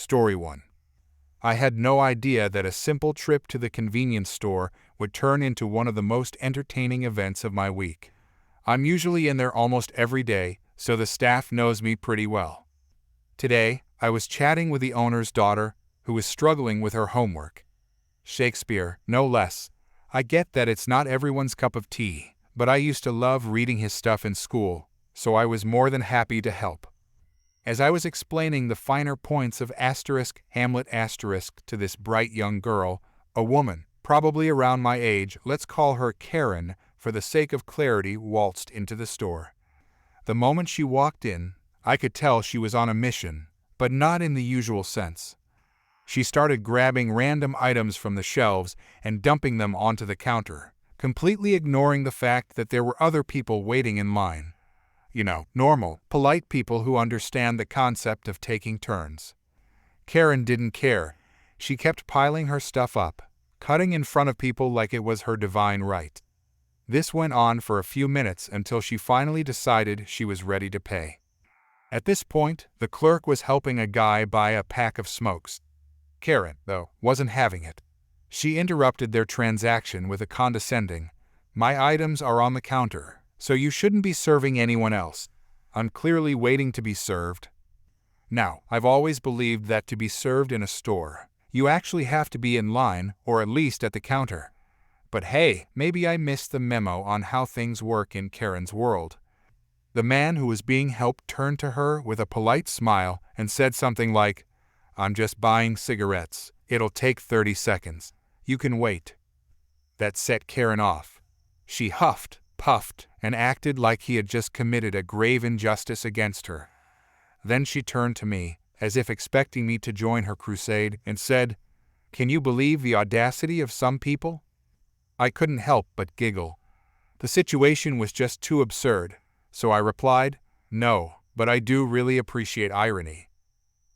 Story 1. I had no idea that a simple trip to the convenience store would turn into one of the most entertaining events of my week. I'm usually in there almost every day, so the staff knows me pretty well. Today, I was chatting with the owner's daughter, who was struggling with her homework. Shakespeare, no less. I get that it's not everyone's cup of tea, but I used to love reading his stuff in school, so I was more than happy to help. As I was explaining the finer points of Hamlet to this bright young girl, a woman, probably around my age, let's call her Karen, for the sake of clarity, waltzed into the store. The moment she walked in, I could tell she was on a mission, but not in the usual sense. She started grabbing random items from the shelves and dumping them onto the counter, completely ignoring the fact that there were other people waiting in line. You know, normal, polite people who understand the concept of taking turns. Karen didn't care. She kept piling her stuff up, cutting in front of people like it was her divine right. This went on for a few minutes until she finally decided she was ready to pay. At this point, the clerk was helping a guy buy a pack of smokes. Karen, though, wasn't having it. She interrupted their transaction with a condescending, "My items are on the counter, so you shouldn't be serving anyone else. I'm clearly waiting to be served." Now, I've always believed that to be served in a store, you actually have to be in line, or at least at the counter. But hey, maybe I missed the memo on how things work in Karen's world. The man who was being helped turned to her with a polite smile and said something like, "I'm just buying cigarettes. It'll take 30 seconds. You can wait." That set Karen off. She huffed, puffed, and acted like he had just committed a grave injustice against her. Then she turned to me, as if expecting me to join her crusade, and said, "Can you believe the audacity of some people?" I couldn't help but giggle. The situation was just too absurd, so I replied, "No, but I do really appreciate irony."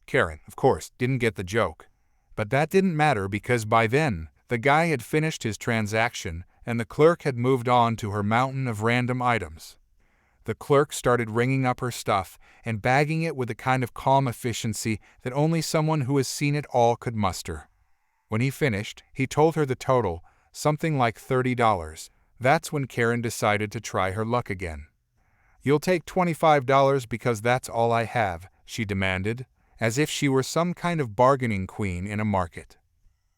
Karen, of course, didn't get the joke. But that didn't matter because by then, the guy had finished his transaction and the clerk had moved on to her mountain of random items. The clerk started ringing up her stuff and bagging it with the kind of calm efficiency that only someone who has seen it all could muster. When he finished, he told her the total, something like $30. That's when Karen decided to try her luck again. "You'll take $25 because that's all I have," she demanded, as if she were some kind of bargaining queen in a market.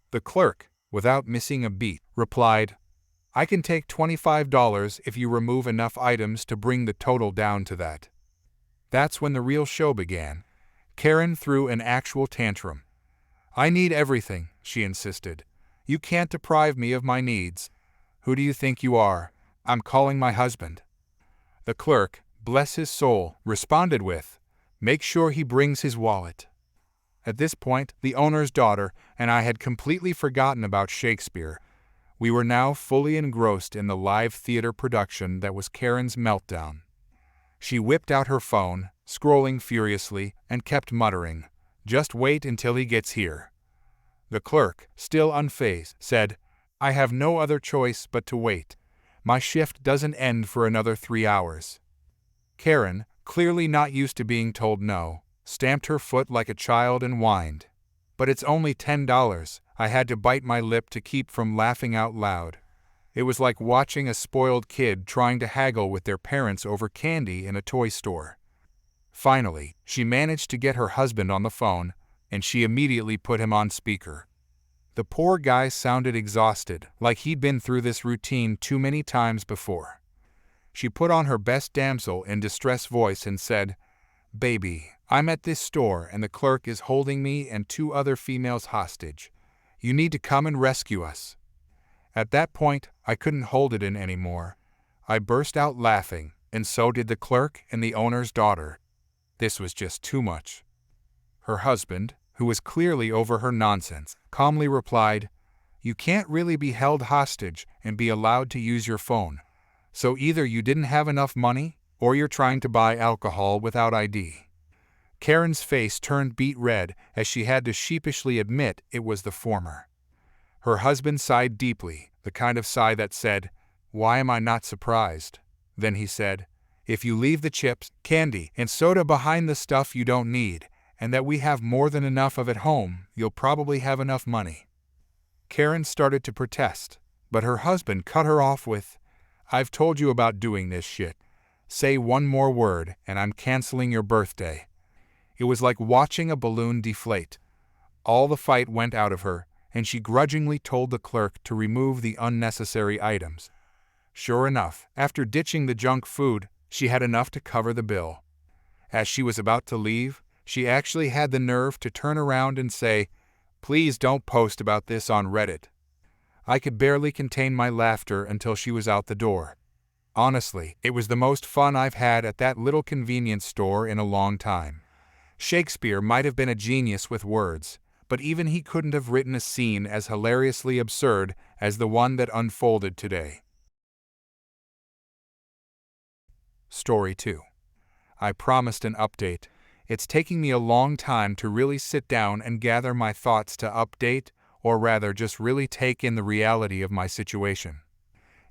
The clerk, without missing a beat, replied, "I can take $25 if you remove enough items to bring the total down to that." That's when the real show began. Karen threw an actual tantrum. "I need everything," she insisted. "You can't deprive me of my needs. Who do you think you are? I'm calling my husband." The clerk, bless his soul, responded with, "Make sure he brings his wallet." At this point, the owner's daughter and I had completely forgotten about Shakespeare. We were now fully engrossed in the live theater production that was Karen's meltdown. She whipped out her phone, scrolling furiously, and kept muttering, "Just wait until he gets here." The clerk, still unfazed, said, "I have no other choice but to wait. My shift doesn't end for another 3 hours." Karen, clearly not used to being told no, stamped her foot like a child and whined. "But it's only $10. I had to bite my lip to keep from laughing out loud. It was like watching a spoiled kid trying to haggle with their parents over candy in a toy store. Finally, she managed to get her husband on the phone, and she immediately put him on speaker. The poor guy sounded exhausted, like he'd been through this routine too many times before. She put on her best damsel in distress voice and said, "Baby, I'm at this store and the clerk is holding me and 2 other females hostage. You need to come and rescue us." At that point, I couldn't hold it in anymore. I burst out laughing, and so did the clerk and the owner's daughter. This was just too much. Her husband, who was clearly over her nonsense, calmly replied, "You can't really be held hostage and be allowed to use your phone. So either you didn't have enough money, or you're trying to buy alcohol without ID." Karen's face turned beet red as she had to sheepishly admit it was the former. Her husband sighed deeply, the kind of sigh that said, "Why am I not surprised?" Then he said, "If you leave the chips, candy, and soda behind the stuff you don't need, and that we have more than enough of at home. You'll probably have enough money." Karen started to protest, but her husband cut her off with, "I've told you about doing this shit. Say one more word and I'm canceling your birthday." It was like watching a balloon deflate. All the fight went out of her, and she grudgingly told the clerk to remove the unnecessary items. Sure enough, after ditching the junk food, she had enough to cover the bill. As she was about to leave, she actually had the nerve to turn around and say, "Please don't post about this on Reddit." I could barely contain my laughter until she was out the door. Honestly, it was the most fun I've had at that little convenience store in a long time. Shakespeare might have been a genius with words, but even he couldn't have written a scene as hilariously absurd as the one that unfolded today. Story 2. I promised an update. It's taking me a long time to really sit down and gather my thoughts to update, or rather just really take in the reality of my situation.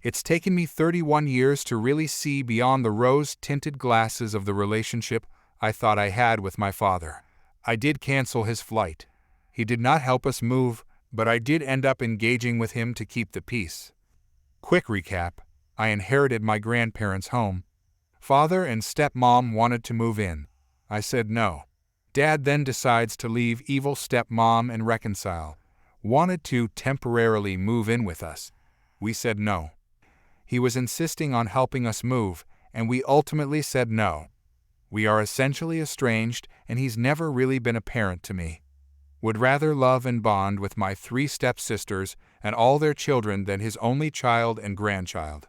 It's taken me 31 years to really see beyond the rose-tinted glasses of the relationship I thought I had with my father. I did cancel his flight. He did not help us move, but I did end up engaging with him to keep the peace. Quick recap: I inherited my grandparents' home. Father and stepmom wanted to move in. I said no. Dad then decides to leave evil stepmom and reconcile. Wanted to temporarily move in with us. We said no. He was insisting on helping us move, and we ultimately said no. We are essentially estranged, and he's never really been a parent to me. Would rather love and bond with my 3 stepsisters and all their children than his only child and grandchild.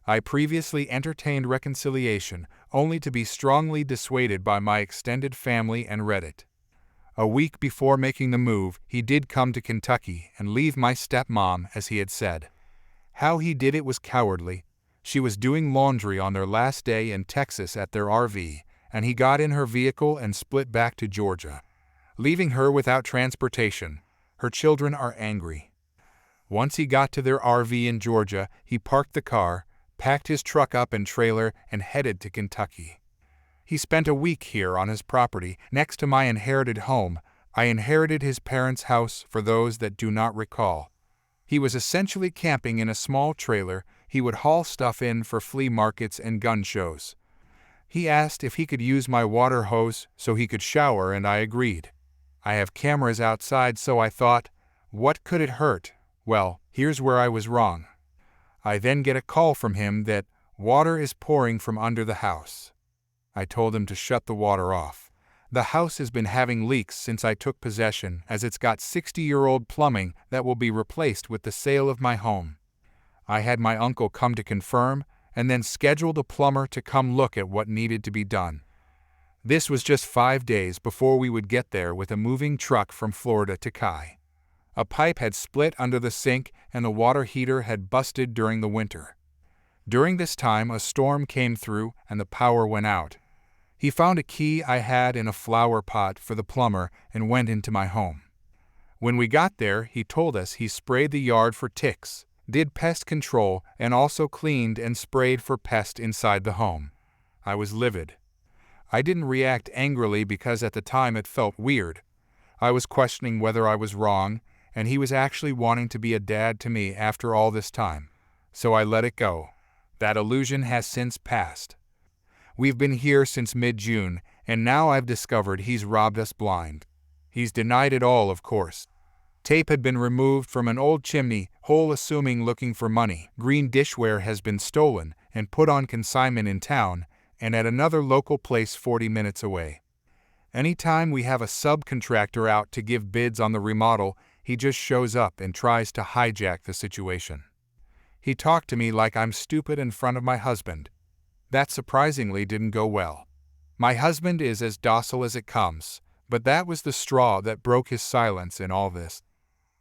I previously entertained reconciliation, only to be strongly dissuaded by my extended family and Reddit. A week before making the move, he did come to Kentucky and leave my stepmom, as he had said. How he did it was cowardly. She was doing laundry on their last day in Texas at their RV, and he got in her vehicle and split back to Georgia, leaving her without transportation. Her children are angry. Once he got to their RV in Georgia, he parked the car, packed his truck up and trailer, and headed to Kentucky. He spent a week here on his property, next to my inherited home. I inherited his parents' house, for those that do not recall. He was essentially camping in a small trailer. He would haul stuff in for flea markets and gun shows. He asked if he could use my water hose so he could shower, and I agreed. I have cameras outside, so I thought, what could it hurt? Well, here's where I was wrong. I then get a call from him that water is pouring from under the house. I told him to shut the water off. The house has been having leaks since I took possession, as it's got 60-year-old plumbing that will be replaced with the sale of my home. I had my uncle come to confirm, and then scheduled a plumber to come look at what needed to be done. This was just 5 days before we would get there with a moving truck from Florida to Kai. A pipe had split under the sink, and the water heater had busted during the winter. During this time, a storm came through and the power went out. He found a key I had in a flower pot for the plumber and went into my home. When we got there, he told us he sprayed the yard for ticks, did pest control, and also cleaned and sprayed for pests inside the home. I was livid. I didn't react angrily because at the time it felt weird. I was questioning whether I was wrong, and he was actually wanting to be a dad to me after all this time. So I let it go. That illusion has since passed. We've been here since mid-June, and now I've discovered he's robbed us blind. He's denied it all, of course. Tape had been removed from an old chimney, hole assuming looking for money. Green dishware has been stolen and put on consignment in town, and at another local place 40 minutes away. Anytime we have a subcontractor out to give bids on the remodel, he just shows up and tries to hijack the situation. He talked to me like I'm stupid in front of my husband. That surprisingly didn't go well. My husband is as docile as it comes, but that was the straw that broke his silence in all this.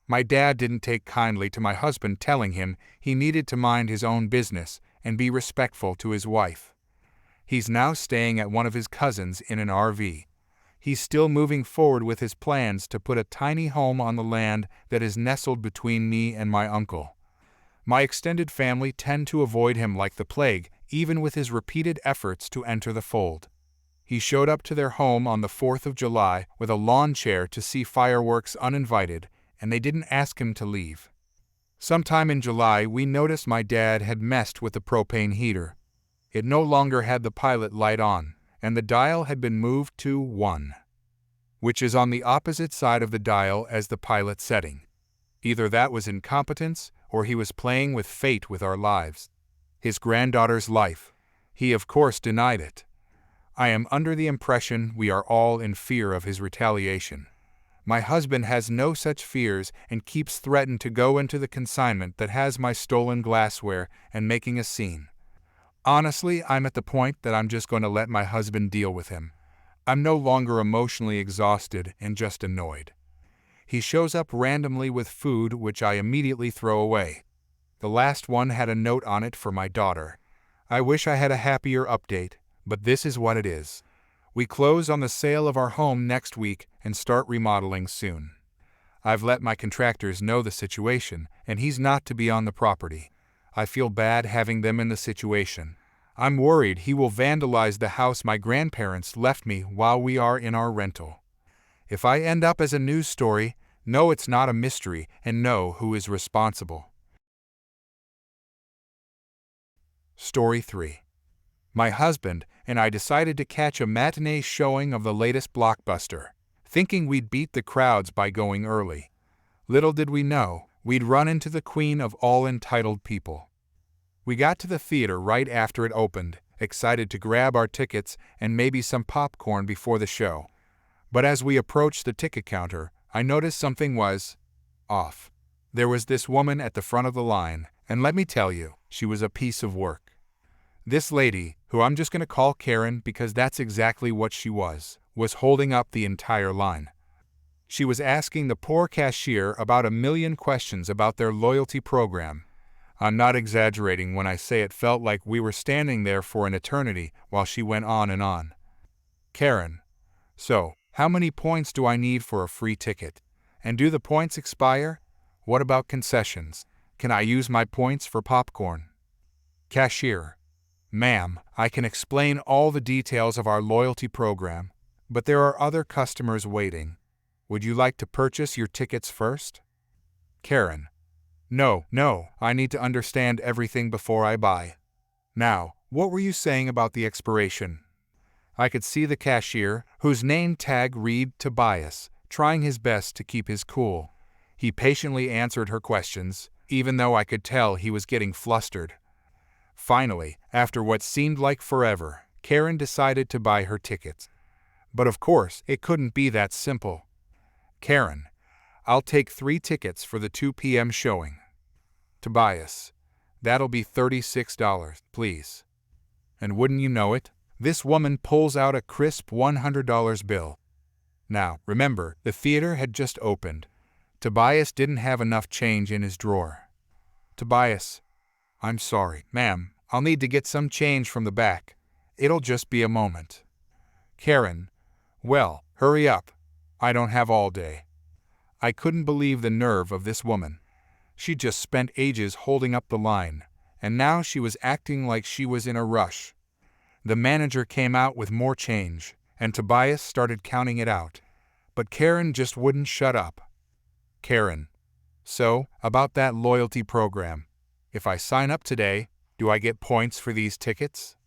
My dad didn't take kindly to my husband telling him he needed to mind his own business and be respectful to his wife. He's now staying at one of his cousins in an RV. He's still moving forward with his plans to put a tiny home on the land that is nestled between me and my uncle. My extended family tend to avoid him like the plague, even with his repeated efforts to enter the fold. He showed up to their home on the 4th of July with a lawn chair to see fireworks uninvited, and they didn't ask him to leave. Sometime in July, we noticed my dad had messed with the propane heater. It no longer had the pilot light on, and the dial had been moved to 1, which is on the opposite side of the dial as the pilot setting. Either that was incompetence, or he was playing with fate with our lives. His granddaughter's life. He of course denied it. I am under the impression we are all in fear of his retaliation. My husband has no such fears and keeps threatening to go into the consignment that has my stolen glassware and making a scene. Honestly, I'm at the point that I'm just going to let my husband deal with him. I'm no longer emotionally exhausted and just annoyed. He shows up randomly with food which I immediately throw away. The last one had a note on it for my daughter. I wish I had a happier update, but this is what it is. We close on the sale of our home next week and start remodeling soon. I've let my contractors know the situation, and he's not to be on the property. I feel bad having them in the situation. I'm worried he will vandalize the house my grandparents left me while we are in our rental. If I end up as a news story, know it's not a mystery and know who is responsible. Story 3. My husband and I decided to catch a matinee showing of the latest blockbuster, thinking we'd beat the crowds by going early. Little did we know, we'd run into the queen of all entitled people. We got to the theater right after it opened, excited to grab our tickets and maybe some popcorn before the show. But as we approached the ticket counter, I noticed something was off. There was this woman at the front of the line, and let me tell you, she was a piece of work. This lady, who I'm just going to call Karen because that's exactly what she was holding up the entire line. She was asking the poor cashier about 1,000,000 questions about their loyalty program. I'm not exaggerating when I say it felt like we were standing there for an eternity while she went on and on. Karen, so, how many points do I need for a free ticket? And do the points expire? What about concessions? Can I use my points for popcorn? Cashier, ma'am, I can explain all the details of our loyalty program, but there are other customers waiting. Would you like to purchase your tickets first? Karen, no, I need to understand everything before I buy. Now, what were you saying about the expiration? I could see the cashier, whose name tag read Tobias, trying his best to keep his cool. He patiently answered her questions, even though I could tell he was getting flustered. Finally, after what seemed like forever, Karen decided to buy her tickets. But of course, it couldn't be that simple. Karen, I'll take 3 tickets for the 2 p.m. showing. Tobias, that'll be $36, please. And wouldn't you know it, this woman pulls out a crisp $100 bill. Now, remember, the theater had just opened. Tobias didn't have enough change in his drawer. Tobias, I'm sorry, ma'am, I'll need to get some change from the back. It'll just be a moment. Karen, well, hurry up. I don't have all day. I couldn't believe the nerve of this woman. She just spent ages holding up the line, and now she was acting like she was in a rush. The manager came out with more change, and Tobias started counting it out. But Karen just wouldn't shut up. Karen, so, about that loyalty program. If I sign up today, do I get points for these tickets?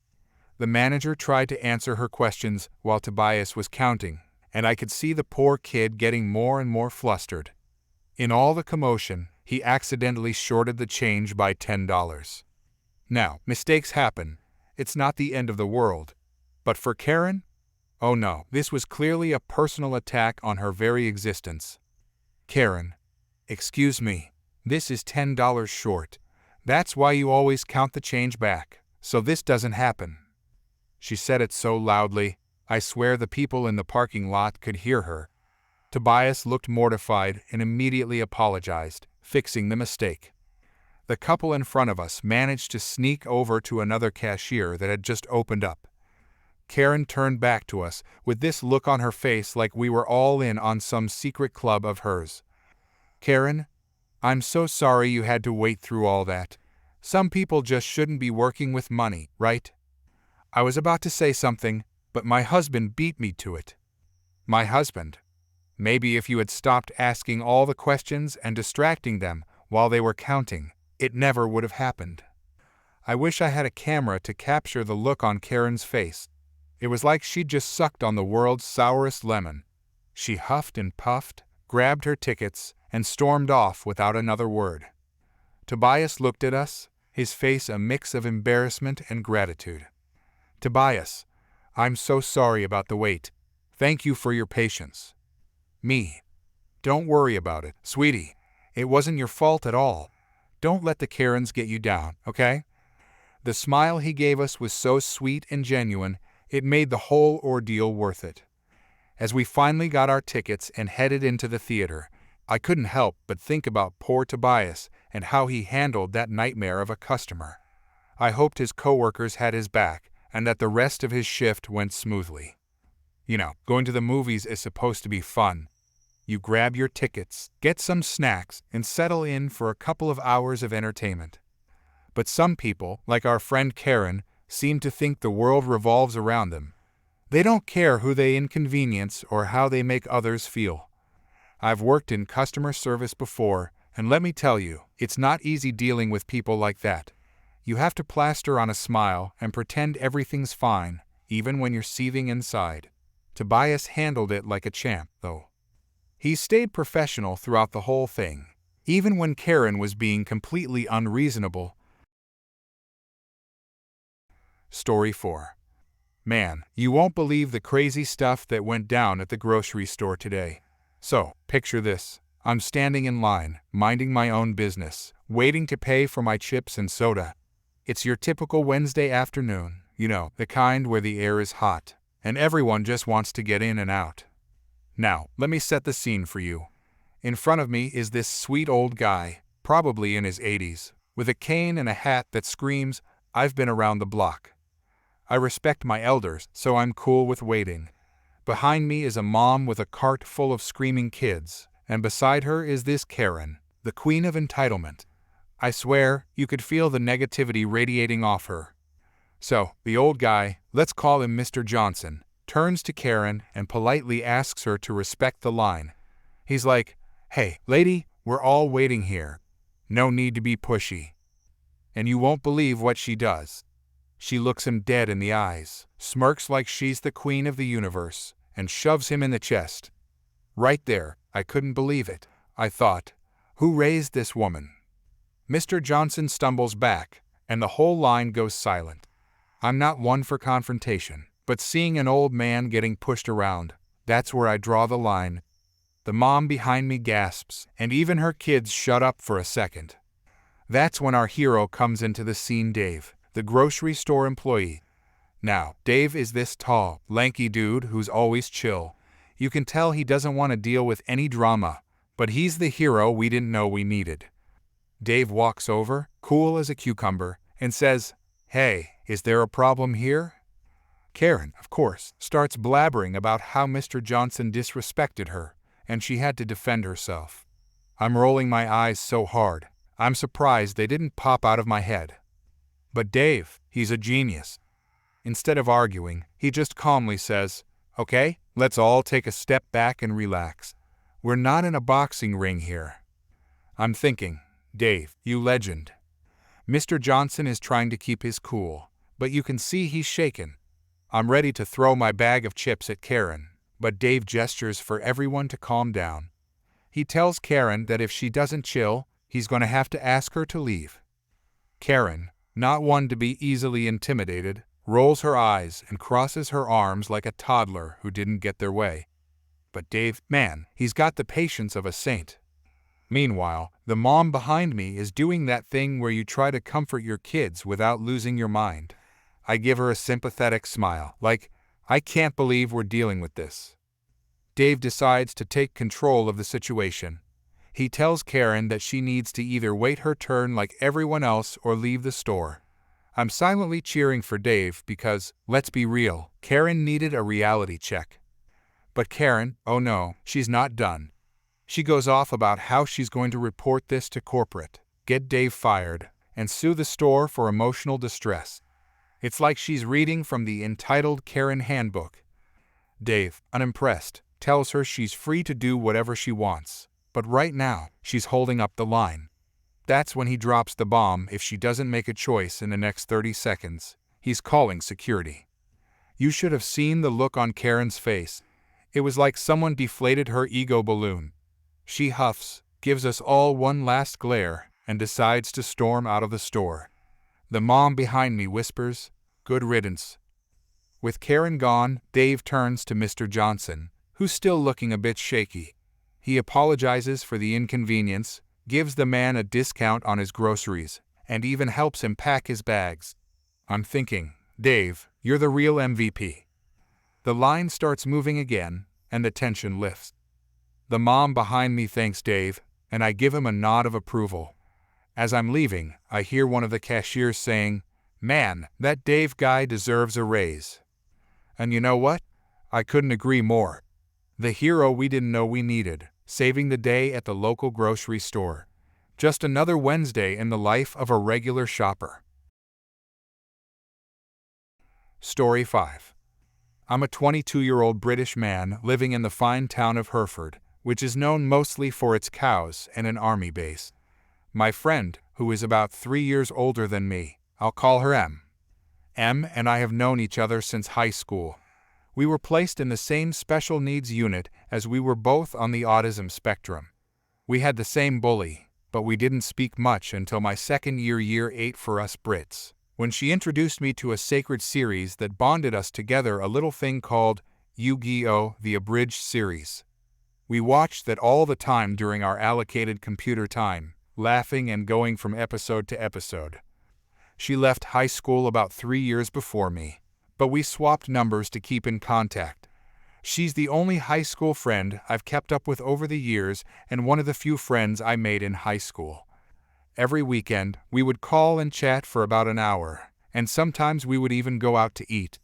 The manager tried to answer her questions while Tobias was counting, and I could see the poor kid getting more and more flustered. In all the commotion, he accidentally shorted the change by $10. Now, mistakes happen. It's not the end of the world. But for Karen? Oh no, this was clearly a personal attack on her very existence. Karen, excuse me, this is $10 short. That's why you always count the change back, so this doesn't happen. She said it so loudly, I swear the people in the parking lot could hear her. Tobias looked mortified and immediately apologized, fixing the mistake. The couple in front of us managed to sneak over to another cashier that had just opened up. Karen turned back to us with this look on her face like we were all in on some secret club of hers. Karen, I'm so sorry you had to wait through all that. Some people just shouldn't be working with money, right? I was about to say something, But my husband beat me to it. My husband. Maybe if you had stopped asking all the questions and distracting them while they were counting, it never would have happened. I wish I had a camera to capture the look on Karen's face. It was like she'd just sucked on the world's sourest lemon. She huffed and puffed, grabbed her tickets, and stormed off without another word. Tobias looked at us, his face a mix of embarrassment and gratitude. Tobias, I'm so sorry about the wait. Thank you for your patience. Me. Don't worry about it, sweetie. It wasn't your fault at all. Don't let the Karens get you down, okay? The smile he gave us was so sweet and genuine, it made the whole ordeal worth it. As we finally got our tickets and headed into the theater, I couldn't help but think about poor Tobias and how he handled that nightmare of a customer. I hoped his coworkers had his back and that the rest of his shift went smoothly. You know, going to the movies is supposed to be fun. You grab your tickets, get some snacks, and settle in for a couple of hours of entertainment. But some people, like our friend Karen, seem to think the world revolves around them. They don't care who they inconvenience or how they make others feel. I've worked in customer service before, and let me tell you, it's not easy dealing with people like that. You have to plaster on a smile and pretend everything's fine, even when you're seething inside. Tobias handled it like a champ, though. He stayed professional throughout the whole thing, even when Karen was being completely unreasonable. Story 4. Man, you won't believe the crazy stuff that went down at the grocery store today. So, picture this. I'm standing in line, minding my own business, waiting to pay for my chips and soda. It's your typical Wednesday afternoon, you know, the kind where the air is hot, and everyone just wants to get in and out. Now, let me set the scene for you. In front of me is this sweet old guy, probably in his 80s, with a cane and a hat that screams, "I've been around the block." I respect my elders, so I'm cool with waiting. Behind me is a mom with a cart full of screaming kids, and beside her is this Karen, the queen of entitlement. I swear, you could feel the negativity radiating off her. So, the old guy, let's call him Mr. Johnson, turns to Karen and politely asks her to respect the line. He's like, "Hey, lady, we're all waiting here. No need to be pushy." And you won't believe what she does. She looks him dead in the eyes, smirks like she's the queen of the universe, and shoves him in the chest. Right there, I couldn't believe it. I thought, who raised this woman? Mr. Johnson stumbles back, and the whole line goes silent. I'm not one for confrontation, but seeing an old man getting pushed around, that's where I draw the line. The mom behind me gasps, and even her kids shut up for a second. That's when our hero comes into the scene, Dave, the grocery store employee. Now, Dave is this tall, lanky dude who's always chill. You can tell he doesn't want to deal with any drama, but he's the hero we didn't know we needed. Dave walks over, cool as a cucumber, and says, "Hey, is there a problem here?" Karen, of course, starts blabbering about how Mr. Johnson disrespected her, and she had to defend herself. I'm rolling my eyes so hard, I'm surprised they didn't pop out of my head. But Dave, he's a genius. Instead of arguing, he just calmly says, "Okay, let's all take a step back and relax. We're not in a boxing ring here." I'm thinking, Dave, you legend. Mr. Johnson is trying to keep his cool, but you can see he's shaken. I'm ready to throw my bag of chips at Karen, but Dave gestures for everyone to calm down. He tells Karen that if she doesn't chill, he's going to have to ask her to leave. Karen, not one to be easily intimidated, rolls her eyes and crosses her arms like a toddler who didn't get their way. But Dave, man, he's got the patience of a saint. Meanwhile, the mom behind me is doing that thing where you try to comfort your kids without losing your mind. I give her a sympathetic smile, like, I can't believe we're dealing with this. Dave decides to take control of the situation. He tells Karen that she needs to either wait her turn like everyone else or leave the store. I'm silently cheering for Dave because, let's be real, Karen needed a reality check. But Karen, oh no, she's not done. She goes off about how she's going to report this to corporate, get Dave fired, and sue the store for emotional distress. It's like she's reading from the entitled Karen Handbook. Dave, unimpressed, tells her she's free to do whatever she wants, but right now, she's holding up the line. That's when he drops the bomb. If she doesn't make a choice in the next 30 seconds, he's calling security. You should have seen the look on Karen's face. It was like someone deflated her ego balloon. She huffs, gives us all one last glare, and decides to storm out of the store. The mom behind me whispers, "Good riddance." With Karen gone, Dave turns to Mr. Johnson, who's still looking a bit shaky. He apologizes for the inconvenience, gives the man a discount on his groceries, and even helps him pack his bags. I'm thinking, Dave, you're the real MVP. The line starts moving again, and the tension lifts. The mom behind me thanks Dave, and I give him a nod of approval. As I'm leaving, I hear one of the cashiers saying, "Man, that Dave guy deserves a raise." And you know what? I couldn't agree more. The hero we didn't know we needed, saving the day at the local grocery store. Just another Wednesday in the life of a regular shopper. Story 5. I'm a 22-year-old British man living in the fine town of Hereford, which is known mostly for its cows and an army base. My friend, who is about 3 years older than me, I'll call her M. M and I have known each other since high school. We were placed in the same special needs unit as we were both on the autism spectrum. We had the same bully, but we didn't speak much until my second year 8 for us Brits, when she introduced me to a sacred series that bonded us together, a little thing called Yu-Gi-Oh! The Abridged Series. We watched that all the time during our allocated computer time, laughing and going from episode to episode. She left high school about 3 years before me, but we swapped numbers to keep in contact. She's the only high school friend I've kept up with over the years and one of the few friends I made in high school. Every weekend, we would call and chat for about an hour, and sometimes we would even go out to eat.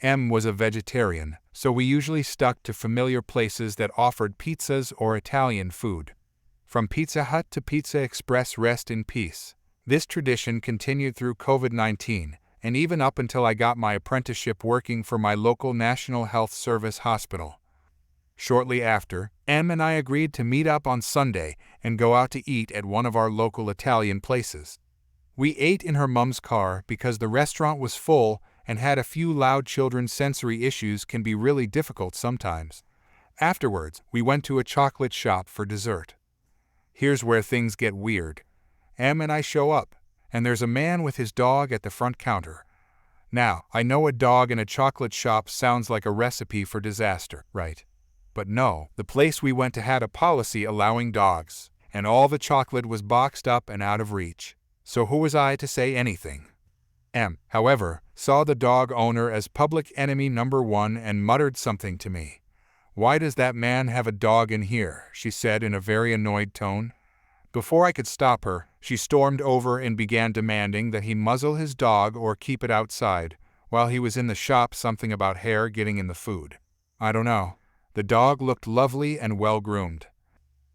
M was a vegetarian, so we usually stuck to familiar places that offered pizzas or Italian food. From Pizza Hut to Pizza Express, rest in peace. This tradition continued through COVID-19, and even up until I got my apprenticeship working for my local National Health Service hospital. Shortly after, M and I agreed to meet up on Sunday and go out to eat at one of our local Italian places. We ate in her mom's car because the restaurant was full and had a few loud children. Sensory issues can be really difficult sometimes. Afterwards, we went to a chocolate shop for dessert. Here's where things get weird. M and I show up, and there's a man with his dog at the front counter. Now, I know a dog in a chocolate shop sounds like a recipe for disaster, right? But no, the place we went to had a policy allowing dogs, and all the chocolate was boxed up and out of reach. So who was I to say anything? M, however, saw the dog owner as public enemy number 1 and muttered something to me. "Why does that man have a dog in here?" she said in a very annoyed tone. Before I could stop her, she stormed over and began demanding that he muzzle his dog or keep it outside, while he was in the shop. Something about hair getting in the food. I don't know. The dog looked lovely and well-groomed.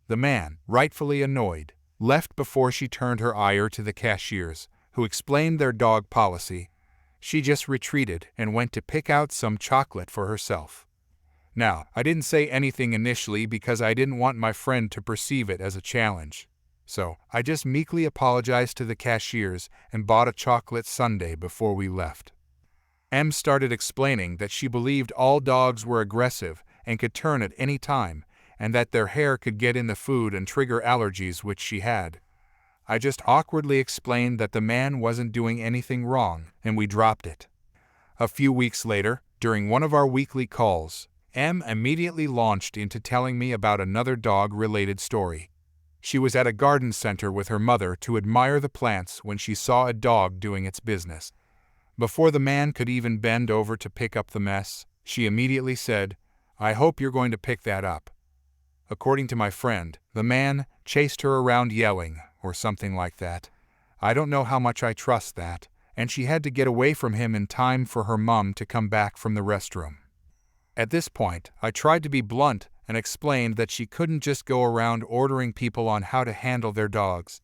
The man, rightfully annoyed, left before she turned her ire to the cashiers, who explained their dog policy. She just retreated and went to pick out some chocolate for herself. Now, I didn't say anything initially because I didn't want my friend to perceive it as a challenge. So, I just meekly apologized to the cashiers and bought a chocolate sundae before we left. M started explaining that she believed all dogs were aggressive and could turn at any time, and that their hair could get in the food and trigger allergies, which she had. I just awkwardly explained that the man wasn't doing anything wrong, and we dropped it. A few weeks later, during one of our weekly calls, M immediately launched into telling me about another dog-related story. She was at a garden center with her mother to admire the plants when she saw a dog doing its business. Before the man could even bend over to pick up the mess, she immediately said, "I hope you're going to pick that up." According to my friend, the man chased her around yelling, or something like that. I don't know how much I trust that, and she had to get away from him in time for her mom to come back from the restroom. At this point, I tried to be blunt and explained that she couldn't just go around ordering people on how to handle their dogs.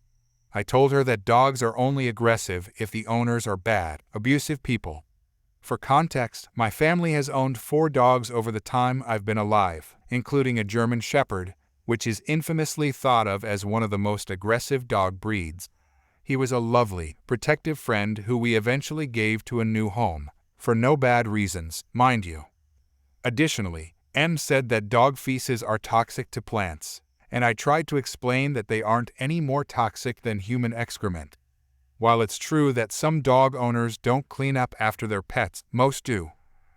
I told her that dogs are only aggressive if the owners are bad, abusive people. For context, my family has owned 4 dogs over the time I've been alive, including a German Shepherd, which is infamously thought of as one of the most aggressive dog breeds. He was a lovely, protective friend who we eventually gave to a new home, for no bad reasons, mind you. Additionally, M said that dog feces are toxic to plants, and I tried to explain that they aren't any more toxic than human excrement. While it's true that some dog owners don't clean up after their pets, most do.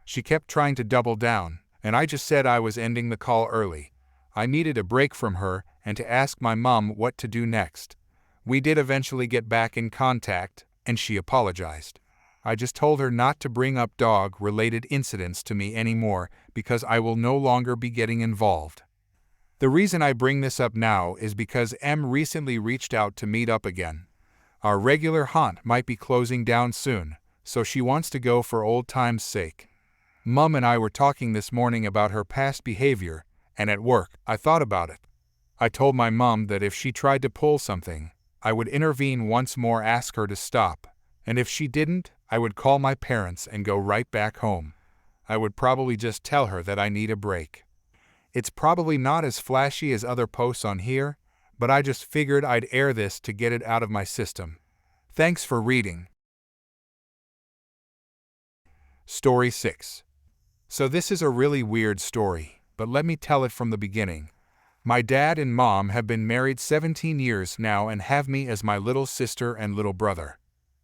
She kept trying to double down, and I just said I was ending the call early. I needed a break from her and to ask my mom what to do next. We did eventually get back in contact, and she apologized. I just told her not to bring up dog-related incidents to me anymore because I will no longer be getting involved. The reason I bring this up now is because M recently reached out to meet up again. Our regular haunt might be closing down soon, so she wants to go for old time's sake. Mum and I were talking this morning about her past behavior, and at work, I thought about it. I told my mom that if she tried to pull something, I would intervene once more, ask her to stop, and if she didn't, I would call my parents and go right back home. I would probably just tell her that I need a break. It's probably not as flashy as other posts on here, but I just figured I'd air this to get it out of my system. Thanks for reading. Story 6. So this is a really weird story, but let me tell it from the beginning. My dad and mom have been married 17 years now and have me as my little sister and little brother.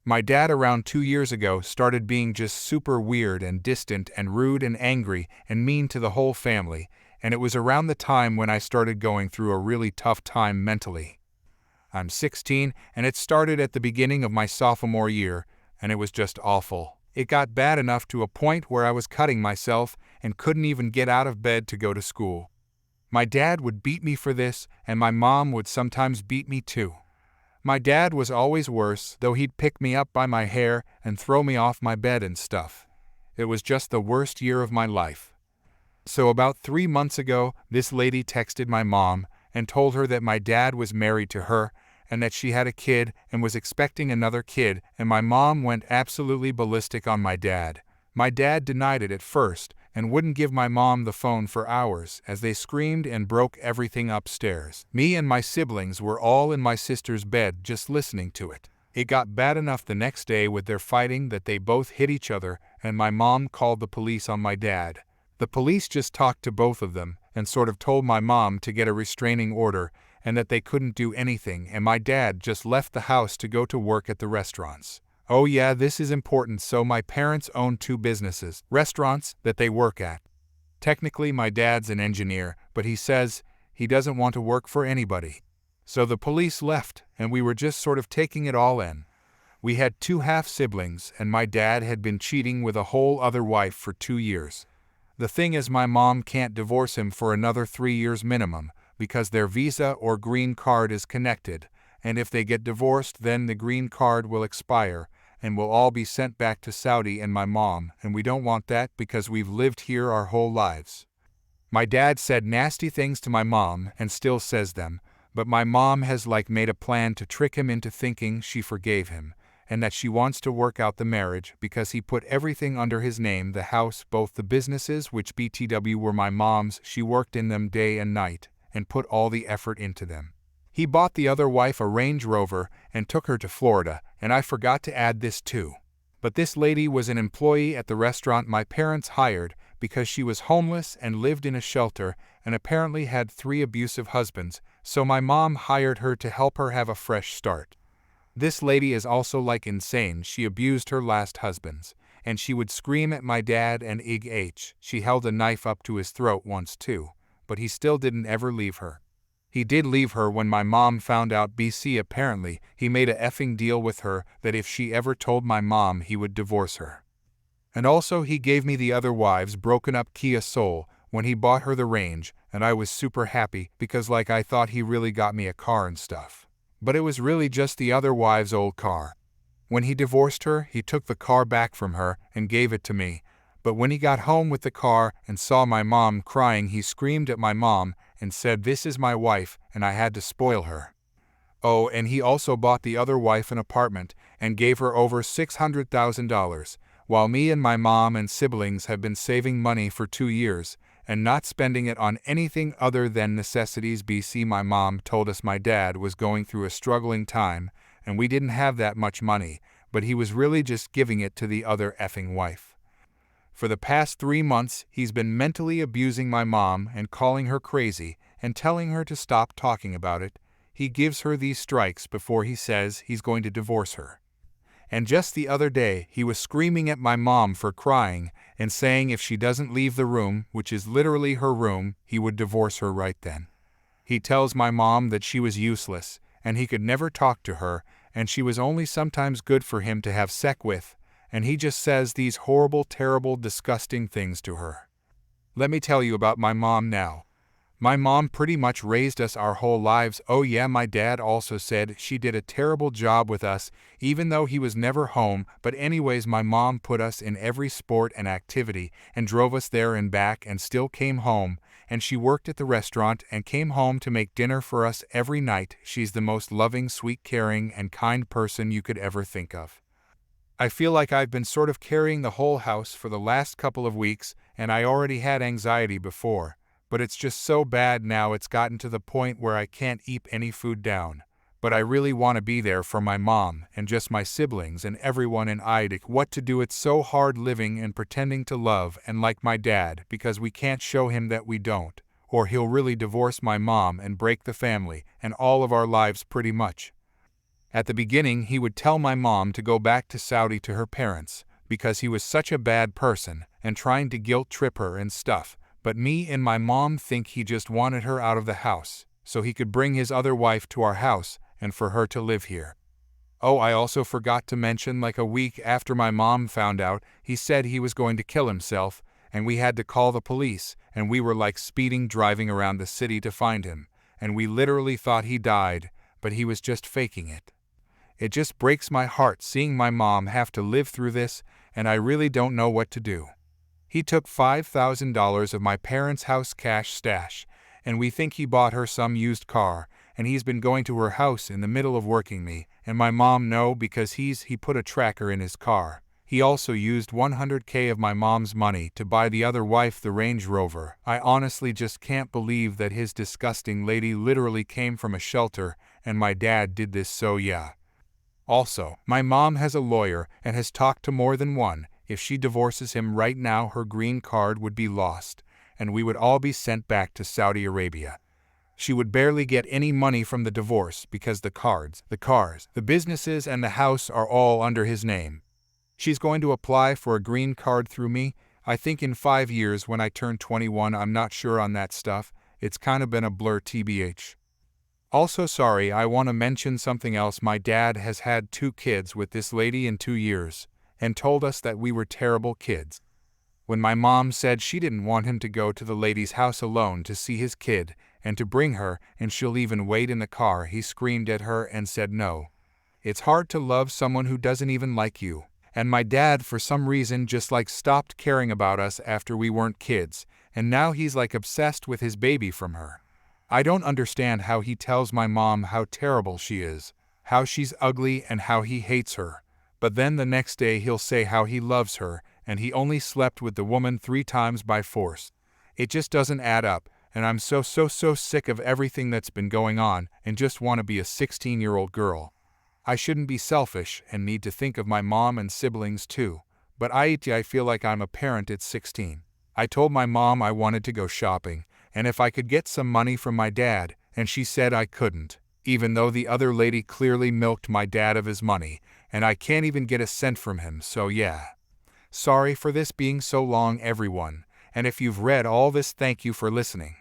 My dad around 2 years ago started being just super weird and distant and rude and angry and mean to the whole family, and it was around the time when I started going through a really tough time mentally. I'm 16, and it started at the beginning of my sophomore year, and it was just awful. It got bad enough to a point where I was cutting myself and couldn't even get out of bed to go to school. My dad would beat me for this, and my mom would sometimes beat me too. My dad was always worse, though he'd pick me up by my hair and throw me off my bed and stuff. It was just the worst year of my life. So about 3 months ago, this lady texted my mom and told her that my dad was married to her and that she had a kid and was expecting another kid, and my mom went absolutely ballistic on my dad. My dad denied it at first and wouldn't give my mom the phone for hours as they screamed and broke everything upstairs. Me and my siblings were all in my sister's bed just listening to it. It got bad enough the next day with their fighting that they both hit each other, and my mom called the police on my dad. The police just talked to both of them and sort of told my mom to get a restraining order and that they couldn't do anything, and my dad just left the house to go to work at the restaurants. Oh yeah, this is important. So my parents own 2 businesses, restaurants, that they work at. Technically my dad's an engineer, but he says he doesn't want to work for anybody. So the police left, and we were just sort of taking it all in. We had 2 half-siblings, and my dad had been cheating with a whole other wife for 2 years. The thing is, my mom can't divorce him for another 3 years minimum, because their visa or green card is connected, and if they get divorced then the green card will expire, and we'll all be sent back to Saudi and my mom, and we don't want that because we've lived here our whole lives. My dad said nasty things to my mom and still says them, but my mom has made a plan to trick him into thinking she forgave him, and that she wants to work out the marriage because he put everything under his name, the house, both the businesses, which BTW were my mom's, she worked in them day and night, and put all the effort into them. He bought the other wife a Range Rover and took her to Florida, and I forgot to add this too. But this lady was an employee at the restaurant my parents hired because she was homeless and lived in a shelter and apparently had 3 abusive husbands, so my mom hired her to help her have a fresh start. This lady is also insane. She abused her last husbands, and she would scream at my dad and Ig. She held a knife up to his throat once too, but he still didn't ever leave her. He did leave her when my mom found out. BC apparently he made a effing deal with her that if she ever told my mom he would divorce her. And also he gave me the other wife's broken up Kia Soul when he bought her the Range, and I was super happy because I thought he really got me a car and stuff. But it was really just the other wife's old car. When he divorced her, he took the car back from her and gave it to me. But when he got home with the car and saw my mom crying, he screamed at my mom and said, "This is my wife and I had to spoil her." Oh, and he also bought the other wife an apartment and gave her over $600,000, while me and my mom and siblings have been saving money for 2 years and not spending it on anything other than necessities. BC, my mom told us my dad was going through a struggling time and we didn't have that much money, but he was really just giving it to the other effing wife. For the past 3 months, he's been mentally abusing my mom and calling her crazy and telling her to stop talking about it. He gives her these strikes before he says he's going to divorce her. And just the other day, he was screaming at my mom for crying and saying if she doesn't leave the room, which is literally her room, he would divorce her right then. He tells my mom that she was useless and he could never talk to her and she was only sometimes good for him to have sex with, and he just says these horrible, terrible, disgusting things to her. Let me tell you about my mom now. My mom pretty much raised us our whole lives. Oh yeah, my dad also said she did a terrible job with us, even though he was never home. But anyways, my mom put us in every sport and activity and drove us there and back and still came home. And she worked at the restaurant and came home to make dinner for us every night. She's the most loving, sweet, caring, and kind person you could ever think of. I feel like I've been sort of carrying the whole house for the last couple of weeks, and I already had anxiety before. But it's just so bad now, it's gotten to the point where I can't eat any food down. But I really want to be there for my mom and just my siblings and everyone in Idic. What to do? It's so hard living and pretending to love and like my dad because we can't show him that we don't, or he'll really divorce my mom and break the family and all of our lives pretty much. At the beginning, he would tell my mom to go back to Saudi to her parents because he was such a bad person and trying to guilt trip her and stuff. But me and my mom think he just wanted her out of the house, so he could bring his other wife to our house and for her to live here. Oh, I also forgot to mention, like a week after my mom found out, he said he was going to kill himself, and we had to call the police, and we were like speeding driving around the city to find him, and we literally thought he died, but he was just faking it. It just breaks my heart seeing my mom have to live through this, and I really don't know what to do. He took $5,000 of my parents' house cash stash, and we think he bought her some used car, and he's been going to her house in the middle of working me, and my mom know because he put a tracker in his car. He also used $100K of my mom's money to buy the other wife the Range Rover. I honestly just can't believe that his disgusting lady literally came from a shelter, and my dad did this, so yeah. Also, my mom has a lawyer and has talked to more than one. If she divorces him right now, her green card would be lost, and we would all be sent back to Saudi Arabia. She would barely get any money from the divorce because the cars, the businesses, and the house are all under his name. She's going to apply for a green card through me, I think in 5 years when I turn 21. I'm not sure on that stuff. It's kind of been a blur, tbh. Also, sorry, I want to mention something else. My dad has had 2 kids with this lady in 2 years. And told us that we were terrible kids. When my mom said she didn't want him to go to the lady's house alone to see his kid and to bring her and she'll even wait in the car, he screamed at her and said no. It's hard to love someone who doesn't even like you. And my dad for some reason just like stopped caring about us after we weren't kids, and now he's like obsessed with his baby from her. I don't understand how he tells my mom how terrible she is, how she's ugly, and how he hates her. But then the next day he'll say how he loves her, and he only slept with the woman 3 times by force. It just doesn't add up, and I'm so sick of everything that's been going on, and just want to be a 16-year-old girl. I shouldn't be selfish and need to think of my mom and siblings too, but I feel like I'm a parent at 16. I told my mom I wanted to go shopping, and if I could get some money from my dad, and she said I couldn't, even though the other lady clearly milked my dad of his money, and I can't even get a cent from him, so yeah. Sorry for this being so long, everyone, and if you've read all this, thank you for listening.